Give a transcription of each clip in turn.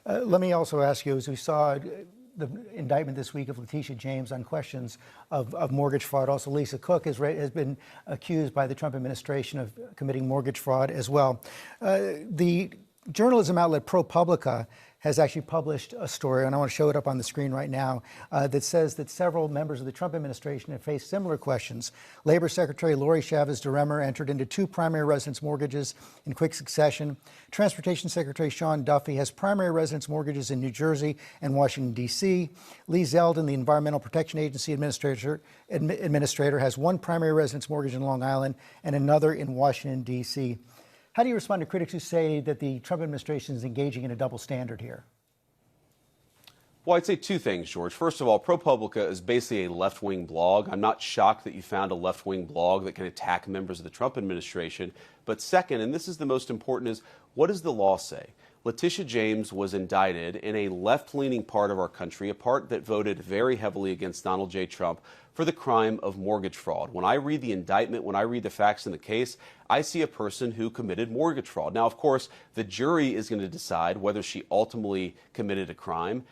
Let me also ask you, as we saw the indictment this week of Leticia James on questions of mortgage fraud. Also, Lisa Cook has been accused by the Trump administration of committing mortgage fraud as well. The journalism outlet ProPublica has actually published a story, and I want to show it up on the screen right now, that says that several members of the Trump administration have faced similar questions. Labor Secretary Lori Chavez DeRemer entered into 2 primary residence mortgages in quick succession. Transportation Secretary Sean Duffy has primary residence mortgages in New Jersey and Washington, D.C. Lee Zeldin, the Environmental Protection Agency administrator, has 1 primary residence mortgage in Long Island and another in Washington, D.C. How do you respond to critics who say that the Trump administration is engaging in a double standard here? Well, I'd say 2 things, George. First of all, ProPublica is basically a left-wing blog. I'm not shocked that you found a left-wing blog that can attack members of the Trump administration. But second, and this is the most important, is what does the law say? Leticia James was indicted in a left-leaning part of our country, a part that voted very heavily against Donald J. Trump, for the crime of mortgage fraud. When I read the indictment, when I read the facts in the case, I see a person who committed mortgage fraud. Now, of course, the jury is going to decide whether she ultimately committed a crime.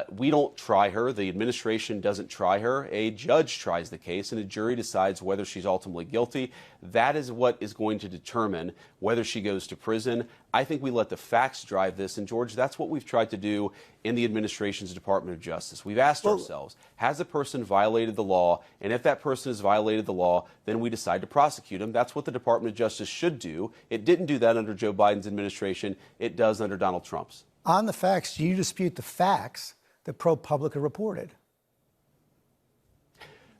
We don't try her. The administration doesn't try her. A judge tries the case, and a jury decides whether she's ultimately guilty. That is what is going to determine whether she goes to prison. I think we let the facts drive this, and George, that's what we've tried to do in the administration's Department of Justice. We've asked ourselves, has a person violated the law? And if that person has violated the law, then we decide to prosecute him. That's what the Department of Justice should do. It didn't do that under Joe Biden's administration. It does under Donald Trump's. On the facts, do you dispute the facts that ProPublica reported?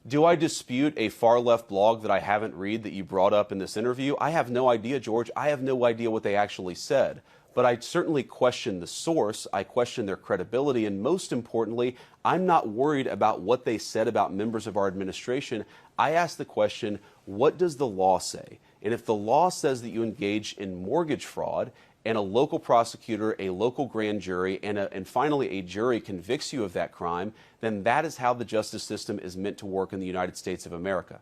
Do I dispute a far-left blog that I haven't read that you brought up in this interview? I have no idea, George. I have no idea what they actually said. But I certainly question the source. I question their credibility. And most importantly, I'm not worried about what they said about members of our administration. I ask the question, what does the law say? And if the law says that you engage in mortgage fraud, and a local prosecutor, a local grand jury, and finally a jury convicts you of that crime, then that is how the justice system is meant to work in the United States of America.